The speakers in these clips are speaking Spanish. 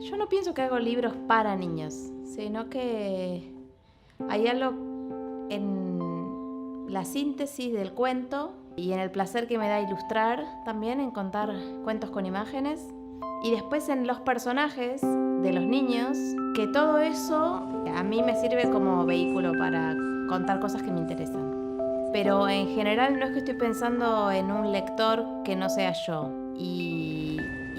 Yo no pienso que hago libros para niños, sino que hay algo en la síntesis del cuento y en el placer que me da ilustrar también, en contar cuentos con imágenes, y después en los personajes de los niños, que todo eso a mí me sirve como vehículo para contar cosas que me interesan. Pero en general no es que estoy pensando en un lector que no sea yo, y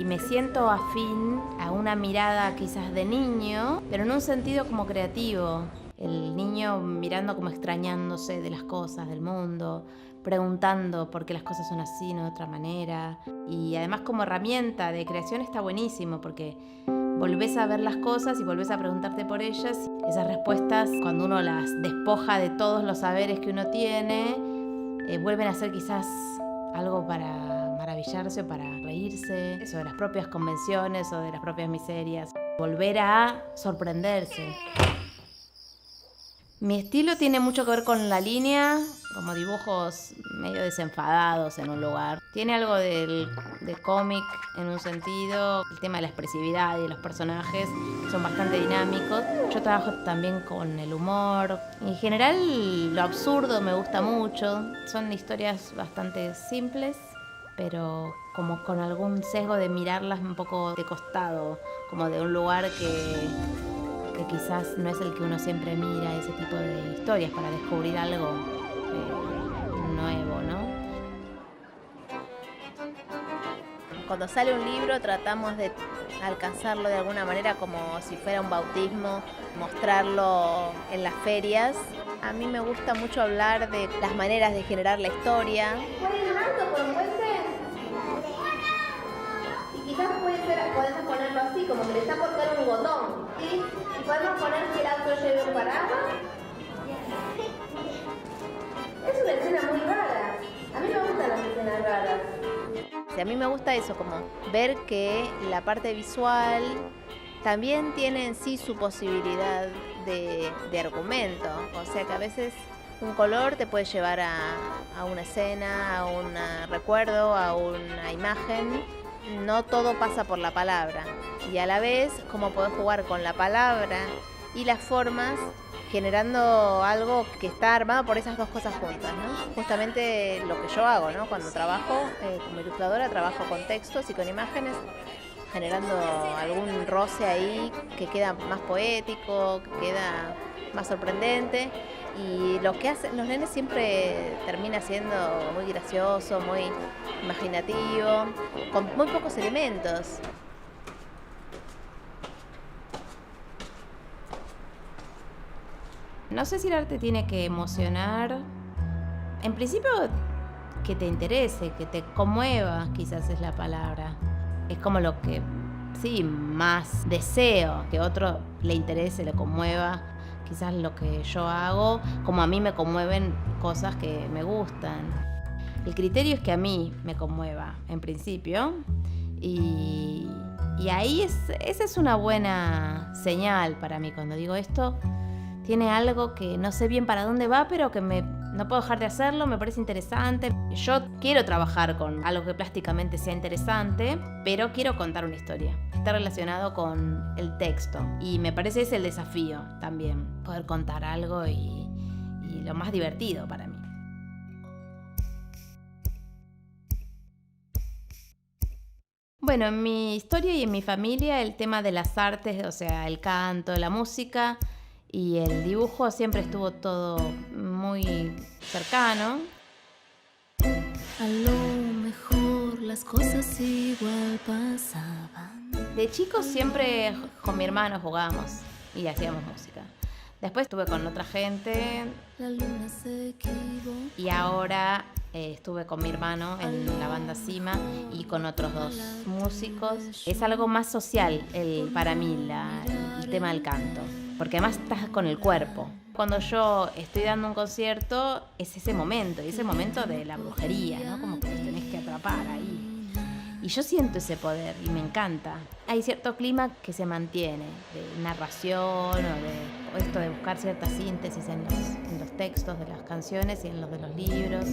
me siento afín a una mirada quizás de niño, pero en un sentido como creativo. El niño mirando como extrañándose de las cosas, del mundo, preguntando por qué las cosas son así, no de otra manera. Y además como herramienta de creación está buenísimo, porque volvés a ver las cosas y volvés a preguntarte por ellas. Esas respuestas, cuando uno las despoja de todos los saberes que uno tiene, vuelven a ser quizás algo para maravillarse o para reírse, o de las propias convenciones o de las propias miserias. Volver a sorprenderse. Mi estilo tiene mucho que ver con la línea, como dibujos medio desenfadados en un lugar. Tiene algo de cómic en un sentido, el tema de la expresividad y los personajes son bastante dinámicos. Yo trabajo también con el humor. En general lo absurdo me gusta mucho, son historias bastante simples, pero como con algún sesgo de mirarlas un poco de costado, como de un lugar que quizás no es el que uno siempre mira, ese tipo de historias para descubrir algo nuevo, ¿no? Cuando sale un libro tratamos de alcanzarlo de alguna manera como si fuera un bautismo, mostrarlo en las ferias. A mí me gusta mucho hablar de las maneras de generar la historia. Puede ir alto por un puente. Y quizás podemos ponerlo así, como que le está por caer un botón, ¿sí? Y podemos poner que el auto lleve un paraguas. Es una escena muy rara. A mí me gustan las escenas raras. A mí me gusta eso, como ver que la parte visual también tiene en sí su posibilidad de argumento. O sea que a veces un color te puede llevar a una escena, a un recuerdo, a una imagen. No todo pasa por la palabra. Y a la vez, cómo podés jugar con la palabra y las formas, generando algo que está armado por esas dos cosas juntas, ¿no? Justamente lo que yo hago, ¿no? Cuando trabajo como ilustradora, trabajo con textos y con imágenes, generando algún roce ahí que queda más poético, que queda más sorprendente. Y lo que hacen los nenes siempre termina siendo muy gracioso, muy imaginativo, con muy pocos elementos. No sé si el arte tiene que emocionar. En principio, que te interese, que te conmueva, quizás es la palabra. Es como lo que, sí, más deseo, que otro le interese, le conmueva. Quizás lo que yo hago, como a mí me conmueven cosas que me gustan. El criterio es que a mí me conmueva, en principio. Y ahí esa es una buena señal para mí cuando digo esto. Tiene algo que no sé bien para dónde va, pero que no puedo dejar de hacerlo, me parece interesante. Yo quiero trabajar con algo que plásticamente sea interesante, pero quiero contar una historia. Está relacionado con el texto. Y me parece ese el desafío también, poder contar algo y lo más divertido para mí. Bueno, en mi historia y en mi familia el tema de las artes, o sea, el canto, la música y el dibujo siempre estuvo todo muy cercano. A lo mejor las cosas igual pasaban. De chicos siempre con mi hermano jugábamos y hacíamos música. Después estuve con otra gente La luna se equivocó. y ahora estuve con mi hermano en la banda Cima y con otros dos músicos. Es algo más social para mí el tema del canto, porque además estás con el cuerpo. Cuando yo estoy dando un concierto es ese momento, y ese momento de la brujería, ¿no? Como que los tenés que atrapar ahí. Y yo siento ese poder y me encanta. Hay cierto clima que se mantiene, de narración o esto de buscar cierta síntesis en los textos de las canciones y en los de los libros.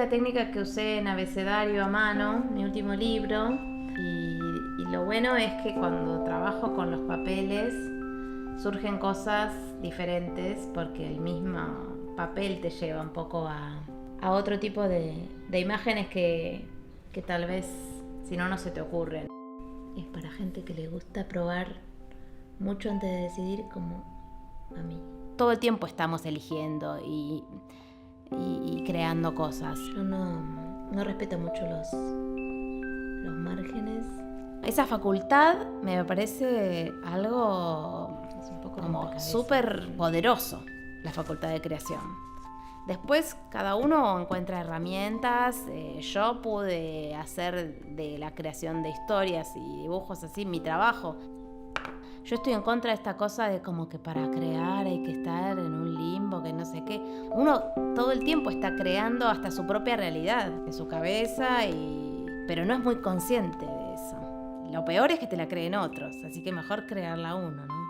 la técnica que usé en Abecedario a mano, mi último libro, y lo bueno es que cuando trabajo con los papeles surgen cosas diferentes porque el mismo papel te lleva un poco a otro tipo de imágenes que tal vez si no se te ocurren. Es para gente que le gusta probar mucho antes de decidir, como a mí. Todo el tiempo estamos eligiendo y creando cosas. Yo no respeto mucho los márgenes. Esa facultad me parece algo como súper poderoso, la facultad de creación. Después cada uno encuentra herramientas. Yo pude hacer de la creación de historias y dibujos así mi trabajo. Yo estoy en contra de esta cosa de como que para crear hay que estar en un limbo, que no sé qué. Uno todo el tiempo está creando hasta su propia realidad, en su cabeza, pero no es muy consciente de eso. Lo peor es que te la creen otros, así que mejor crearla uno, ¿no?